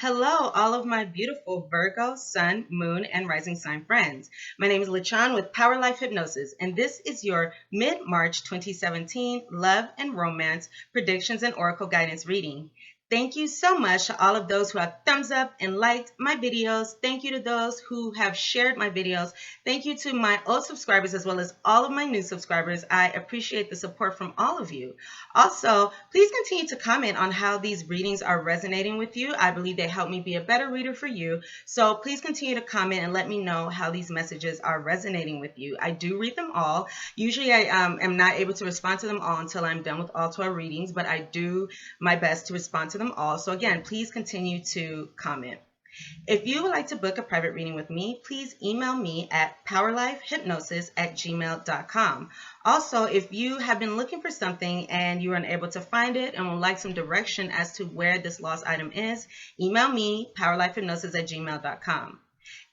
Hello, all of my beautiful Virgo, Sun, Moon, and Rising Sign friends. My name is LaChan with Power Life Hypnosis, and this is your mid-March 2017 Love and Romance Predictions and Oracle Guidance reading. Thank you so much to all of those who have thumbs up and liked my videos. Thank you to those who have shared my videos. Thank you to my old subscribers as well as all of my new subscribers. I appreciate the support from all of you. Also, please continue to comment on how these readings are resonating with you. I believe they help me be a better reader for you. So please continue to comment and let me know how these messages are resonating with you. I do read them all. Usually I am not able to respond to them all until I'm done with all 12 readings, but I do my best to respond to them all. So again, please continue to comment. If you would like to book a private reading with me, please email me at powerlifehypnosis@gmail.com. Also, if you have been looking for something and you are unable to find it and would like some direction as to where this lost item is, email me, powerlifehypnosis@gmail.com.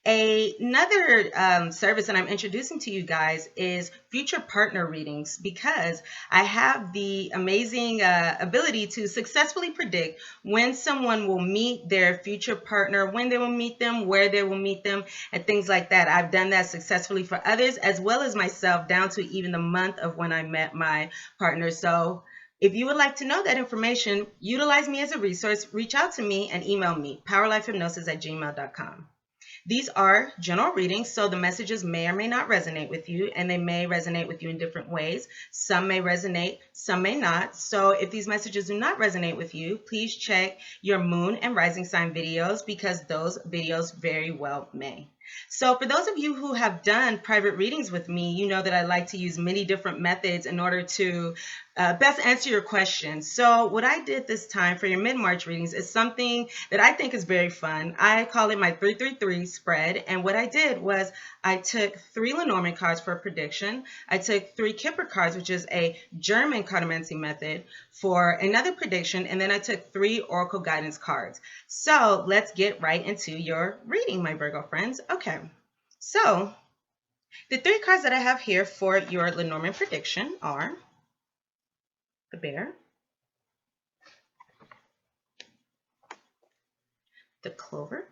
Another service that I'm introducing to you guys is future partner readings, because I have the amazing ability to successfully predict when someone will meet their future partner, when they will meet them, where they will meet them, and things like that. I've done that successfully for others as well as myself, down to even the month of when I met my partner. So if you would like to know that information, utilize me as a resource, reach out to me and email me, powerlifehypnosis@gmail.com. These are general readings, so the messages may or may not resonate with you, and they may resonate with you in different ways. Some may resonate, some may not. So if these messages do not resonate with you, please check your moon and rising sign videos, because those videos very well may. So for those of you who have done private readings with me, you know that I like to use many different methods in order to best answer your questions. So what I did this time for your mid-March readings is something that I think is very fun. I call it my 333 spread. And what I did was I took 3 Lenormand cards for a prediction. I took 3 Kipper cards, which is a German cartomancy method, for another prediction. And then I took 3 Oracle guidance cards. So let's get right into your reading, my Virgo friends. Okay, so the 3 cards that I have here for your Lenormand prediction are the Bear, the Clover,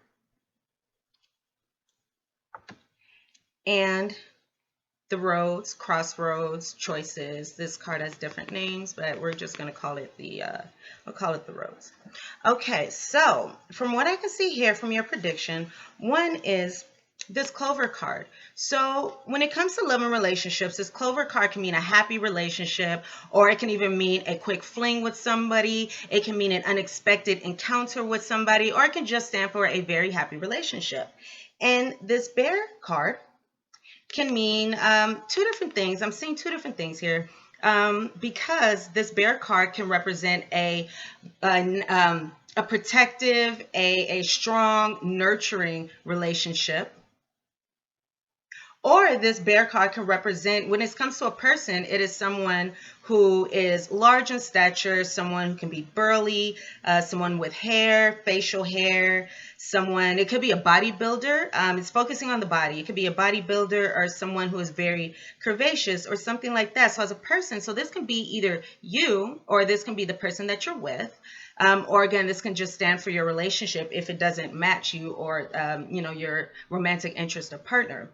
and the Roads, Crossroads, Choices. This card has different names, but we're just going to call it we'll call it the Roads. Okay, so from what I can see here from your prediction, one is this Clover card. So when it comes to love and relationships, this Clover card can mean a happy relationship, or it can even mean a quick fling with somebody. It can mean an unexpected encounter with somebody, or it can just stand for a very happy relationship. And this Bear card can mean 2 different things. I'm seeing 2 different things here, because this Bear card can represent a protective, a strong, nurturing relationship. Or this Bear card can represent, when it comes to a person, it is someone who is large in stature, someone who can be burly, someone with hair, facial hair, someone, it could be a bodybuilder. It's focusing on the body. It could be a bodybuilder or someone who is very curvaceous or something like that. So as a person, so this can be either you, or this can be the person that you're with. Or again, this can just stand for your relationship if it doesn't match you, or your romantic interest or partner.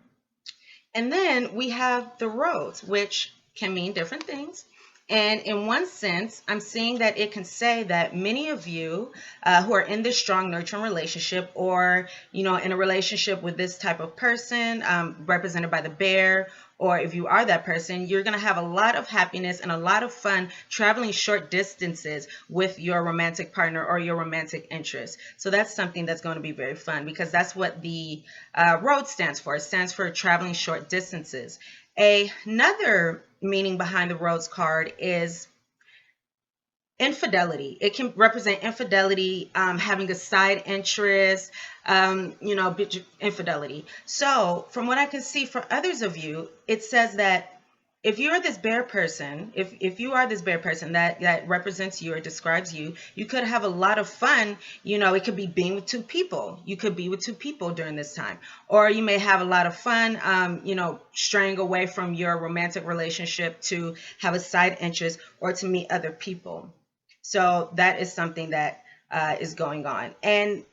And then we have the Roads, which can mean different things. And in one sense, I'm seeing that it can say that many of you who are in this strong, nurturing relationship, or, in a relationship with this type of person, represented by the Bear, or if you are that person, you're going to have a lot of happiness and a lot of fun traveling short distances with your romantic partner or your romantic interest. So that's something that's going to be very fun, because that's what the Road stands for. It stands for traveling short distances. Another meaning behind the Roads card is infidelity. It can represent infidelity, having a side interest, infidelity. So from what I can see for others of you, it says that if you're this Bear person, if you are this Bear person that represents you or describes you, you could have a lot of fun. It could be being with 2 people. You could be with 2 people during this time. Or you may have a lot of fun, straying away from your romantic relationship to have a side interest or to meet other people. So that is something that is going on. And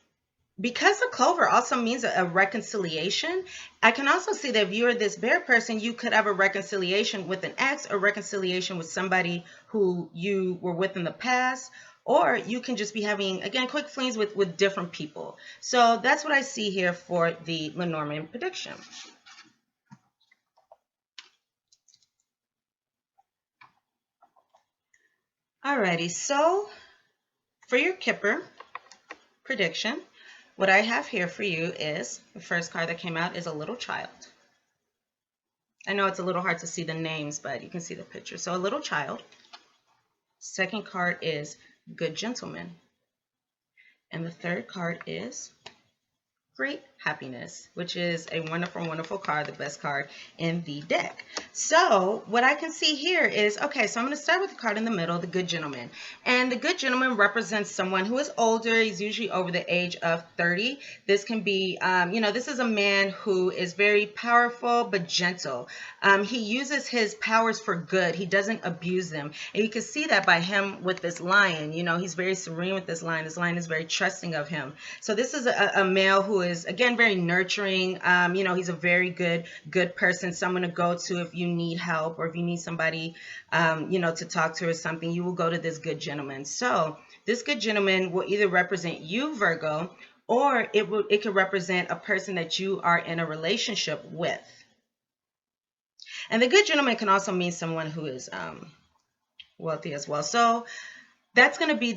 because the clover also means a reconciliation, I can also see that if you're this bear person, you could have a reconciliation with an ex or reconciliation with somebody who you were with in the past, or you can just be having, again, quick flings with different people. So that's what I see here for the Lenormand prediction. Alrighty, so for your Kipper prediction, what I have here for you is the first card that came out is a little child. I know it's a little hard to see the names, but you can see the picture. So a little child. Second card is good gentleman. And the third card is great happiness, which is a wonderful, wonderful card, the best card in the deck. So what I can see here is, okay, so I'm going to start with the card in the middle, the good gentleman. And the good gentleman represents someone who is older. He's usually over the age of 30. This can be, this is a man who is very powerful but gentle. He uses his powers for good. He doesn't abuse them. And you can see that by him with this lion. He's very serene with this lion. This lion is very trusting of him. So this is a male who is, again, very nurturing. He's a very good person, someone to go to if you need help or if you need somebody, to talk to or something. You will go to this good gentleman. So this good gentleman will either represent you, Virgo, or it could represent a person that you are in a relationship with. And the good gentleman can also mean someone who is wealthy as well. So that's going to be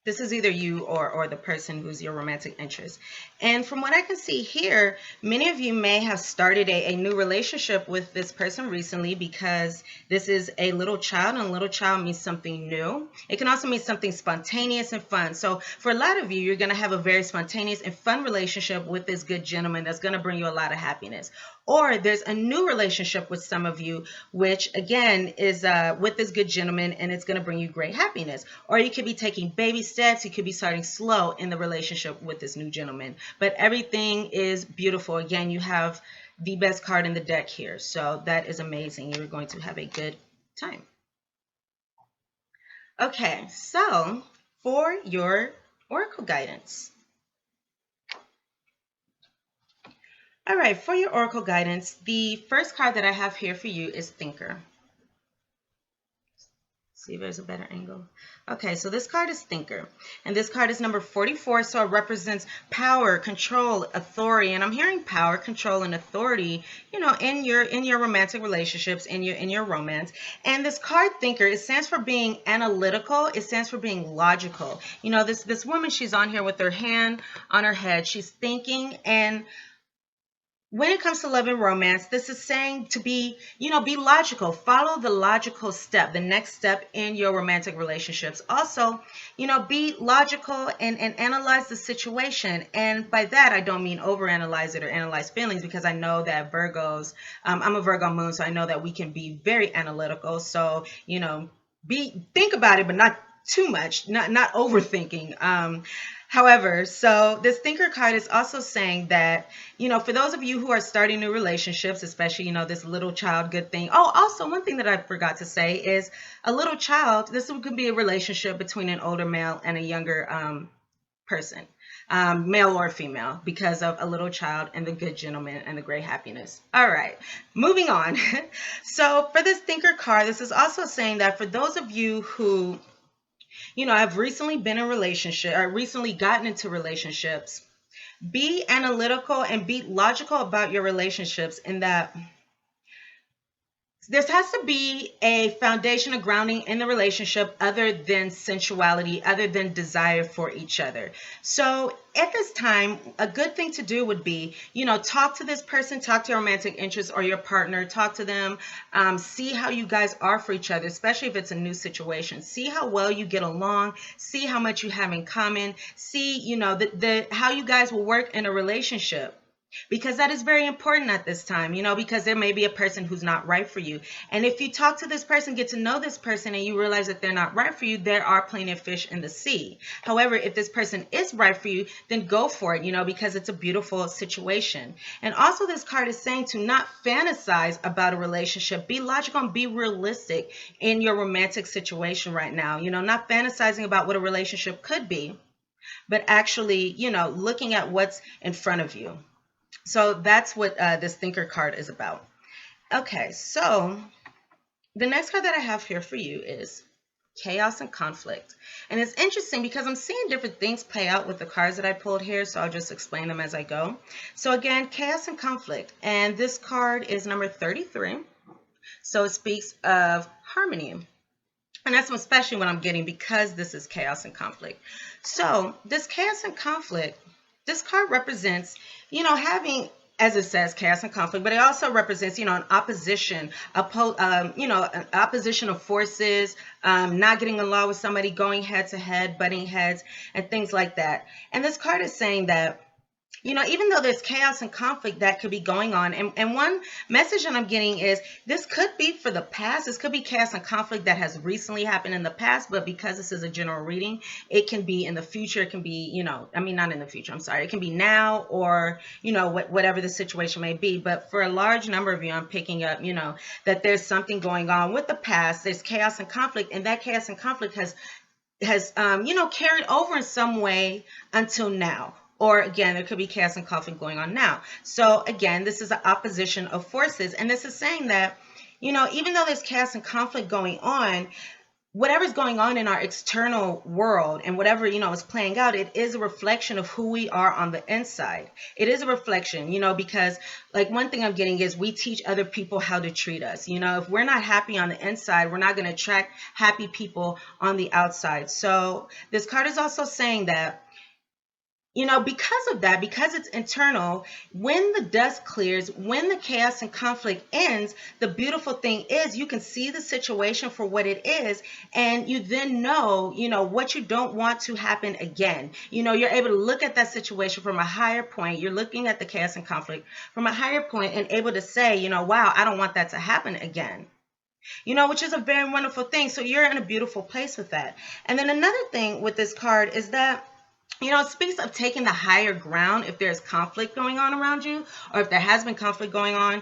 this is either you or the person who's your romantic interest. And from what I can see here, many of you may have started a new relationship with this person recently, because this is a little child, and a little child means something new. It can also mean something spontaneous and fun. So for a lot of you, you're going to have a very spontaneous and fun relationship with this good gentleman that's going to bring you a lot of happiness. Or there's a new relationship with some of you, which again is with this good gentleman, and it's going to bring you great happiness. Or you could be taking baby steps. You could be starting slow in the relationship with this new gentleman. But everything is beautiful. Again, you have the best card in the deck here. So that is amazing. You're going to have a good time. Okay, so for your oracle guidance. All right, for your oracle guidance, the first card that I have here for you is Thinker. See if there's a better angle. Okay, so this card is Thinker, and this card is number 44, so it represents power, control, authority. And I'm hearing power, control, and authority, in your romantic relationships, in your romance. And this card Thinker, it stands for being analytical. It stands for being logical. This woman, she's on here with her hand on her head. She's thinking, and when it comes to love and romance, this is saying to be logical. Follow the logical step, the next step in your romantic relationships. Also, be logical and analyze the situation. And by that, I don't mean overanalyze it or analyze feelings, because I know that Virgos, I'm a Virgo moon, so I know that we can be very analytical. So, think about it, but not too much, not overthinking. However, so this Thinker card is also saying that, for those of you who are starting new relationships, especially, this little child good thing. Oh, also one thing that I forgot to say is a little child, this could be a relationship between an older male and a younger person, male or female, because of a little child and the good gentleman and the great happiness. All right, moving on. So for this Thinker card, this is also saying that for those of you who I've recently been in a relationship or recently gotten into relationships, be analytical and be logical about your relationships, in that there has to be a foundation of grounding in the relationship other than sensuality, other than desire for each other. So at this time, a good thing to do would be, talk to this person, talk to your romantic interest or your partner, talk to them, see how you guys are for each other, especially if it's a new situation. See how well you get along, see how much you have in common, see, how you guys will work in a relationship. Because that is very important at this time, because there may be a person who's not right for you. And if you talk to this person, get to know this person, and you realize that they're not right for you, there are plenty of fish in the sea. However, if this person is right for you, then go for it, because it's a beautiful situation. And also this card is saying to not fantasize about a relationship. Be logical and be realistic in your romantic situation right now. Not fantasizing about what a relationship could be. but actually, looking at what's in front of you. So that's what this thinker card is about. Okay, so the next card that I have here for you is chaos and conflict. And it's interesting because I'm seeing different things play out with the cards that I pulled here, so I'll just explain them as I go. So again, chaos and conflict. And this card is number 33. So it speaks of harmony. And that's especially what I'm getting because this is chaos and conflict. So this chaos and conflict, this card represents, having, as it says, chaos and conflict, but it also represents, an opposition, an opposition of forces, not getting along with somebody, going head to head, butting heads, and things like that. And this card is saying that, even though there's chaos and conflict that could be going on, and one message that I'm getting is this could be for the past. This could be chaos and conflict that has recently happened in the past, but because this is a general reading, it can be in the future. It can be, not in the future, I'm sorry. It can be now or, whatever the situation may be. But for a large number of you, I'm picking up, that there's something going on with the past. There's chaos and conflict, and that chaos and conflict has carried over in some way until now. Or again, there could be chaos and conflict going on now. So again, this is an opposition of forces. And this is saying that, even though there's chaos and conflict going on, whatever's going on in our external world and whatever, is playing out, it is a reflection of who we are on the inside. It is a reflection, because like one thing I'm getting is we teach other people how to treat us. If we're not happy on the inside, we're not going to attract happy people on the outside. So this card is also saying that, because of that, because it's internal, when the dust clears, when the chaos and conflict ends, the beautiful thing is you can see the situation for what it is, and you then know, what you don't want to happen again. You're able to look at that situation from a higher point. You're looking at the chaos and conflict from a higher point and able to say, wow, I don't want that to happen again. Which is a very wonderful thing. So you're in a beautiful place with that. And then another thing with this card is that it speaks of taking the higher ground if there's conflict going on around you, or if there has been conflict going on,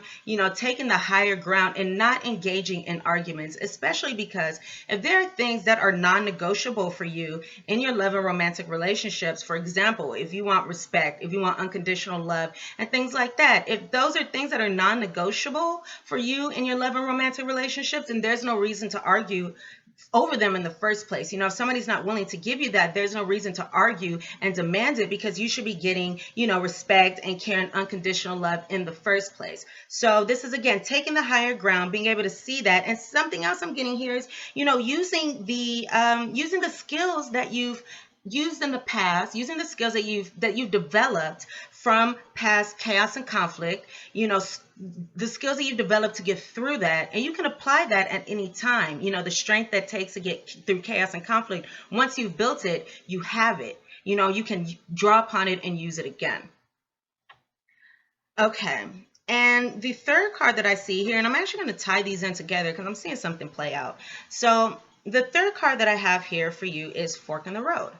taking the higher ground and not engaging in arguments, especially because if there are things that are non-negotiable for you in your love and romantic relationships, for example, if you want respect, if you want unconditional love and things like that, if those are things that are non-negotiable for you in your love and romantic relationships, then there's no reason to argue over them in the first place. If somebody's not willing to give you that, there's no reason to argue and demand it, because you should be getting, respect and care and unconditional love in the first place. So this is, again, taking the higher ground, being able to see that. And something else I'm getting here is, using the skills that you've used in the past, using the skills that you've developed from past chaos and conflict, the skills that you've developed to get through that, and you can apply that at any time. The strength that takes to get through chaos and conflict, once you've built it, you have it. You can draw upon it and use it again. Okay, and the third card that I see here, and I'm actually going to tie these in together because I'm seeing something play out. So the third card that I have here for you is Fork in the Road.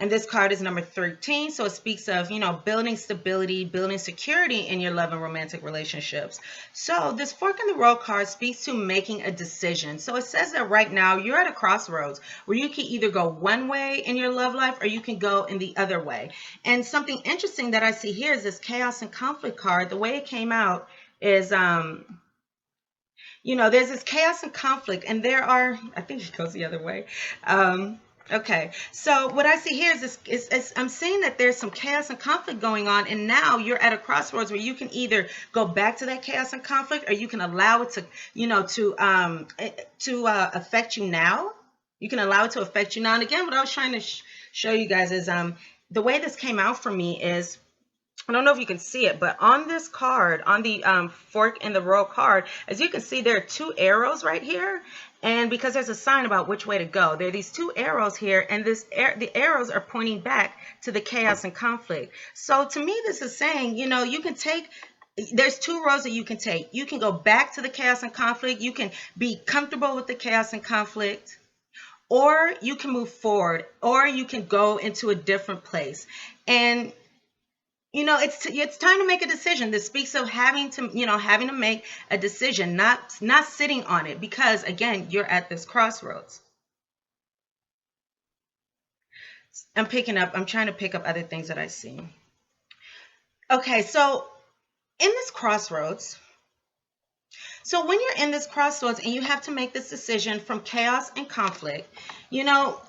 And this card is number 13. So it speaks of, building stability, building security in your love and romantic relationships. So this fork in the road card speaks to making a decision. So it says that right now you're at a crossroads where you can either go one way in your love life or you can go in the other way. And something interesting that I see here is this chaos and conflict card. The way it came out is, there's this chaos and conflict, and there are, I think it goes the other way. Okay, so what I see here is I'm seeing that there's some chaos and conflict going on, and now you're at a crossroads where you can either go back to that chaos and conflict, or you can allow it to affect you now. You can allow it to affect you now. And again, what I was trying to show you guys is the way this came out for me is, I don't know if you can see it, but on this card, on the fork in the road card, as you can see, there are two arrows right here. And because there's a sign about which way to go, there are these two arrows here, and the arrows are pointing back to the chaos and conflict. So to me, this is saying, you can take, there's two roads that you can take. You can go back to the chaos and conflict. You can be comfortable with the chaos and conflict, or you can move forward, or you can go into a different place. And it's time to make a decision. This speaks of having to make a decision, not sitting on it, because again, you're at this crossroads. I'm trying to pick up other things that I see. Okay, so in this crossroads, so when you're in this crossroads and you have to make this decision from chaos and conflict,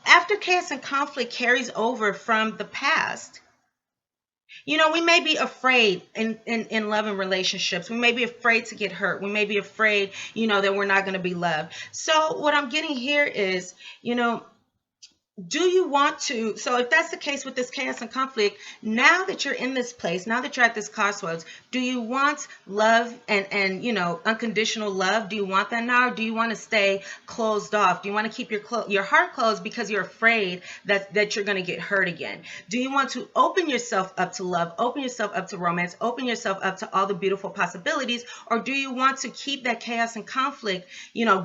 after chaos and conflict carries over from the past, we may be afraid in love and relationships. We may be afraid to get hurt. We may be afraid, that we're not going to be loved. So what I'm getting here is, do you want to, so if that's the case with this chaos and conflict, now that you're in this place, now that you're at this crossroads, do you want love and unconditional love? Do you want that now, or do you want to stay closed off? Do you want to keep your heart closed because you're afraid that you're going to get hurt again? Do you want to open yourself up to love, open yourself up to romance, open yourself up to all the beautiful possibilities? Or do you want to keep that chaos and conflict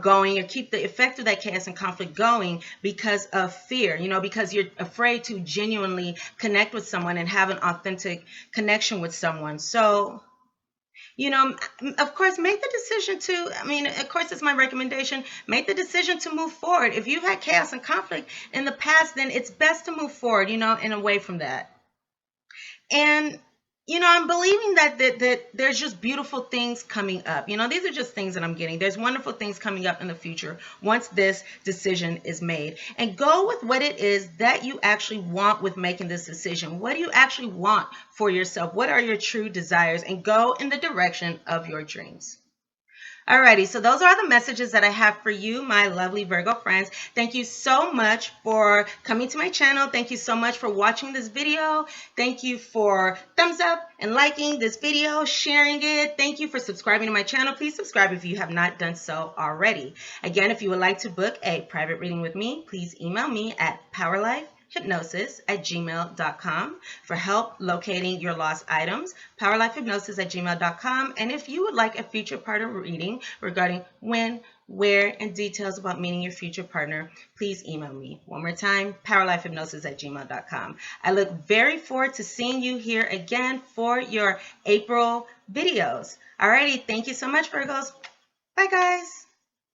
going, or keep the effect of that chaos and conflict going because of fear, because you're afraid to genuinely connect with someone and have an authentic connection with someone? So, of course, make the decision of course, it's my recommendation, make the decision to move forward. If you've had chaos and conflict in the past, then it's best to move forward, and away from that. And I'm believing that there's just beautiful things coming up. These are just things that I'm getting. There's wonderful things coming up in the future once this decision is made. And go with what it is that you actually want with making this decision. What do you actually want for yourself? What are your true desires? And go in the direction of your dreams. Alrighty, so those are the messages that I have for you, my lovely Virgo friends. Thank you so much for coming to my channel. Thank you so much for watching this video. Thank you for thumbs up and liking this video, sharing it. Thank you for subscribing to my channel. Please subscribe if you have not done so already. Again, if you would like to book a private reading with me, please email me at powerlifehypnosis@gmail.com for help locating your lost items, powerlifehypnosis@gmail.com. And if you would like a future partner reading regarding when, where, and details about meeting your future partner, please email me. One more time, powerlifehypnosis@gmail.com. I look very forward to seeing you here again for your April videos. Alrighty, thank you so much, Virgos. Bye, guys.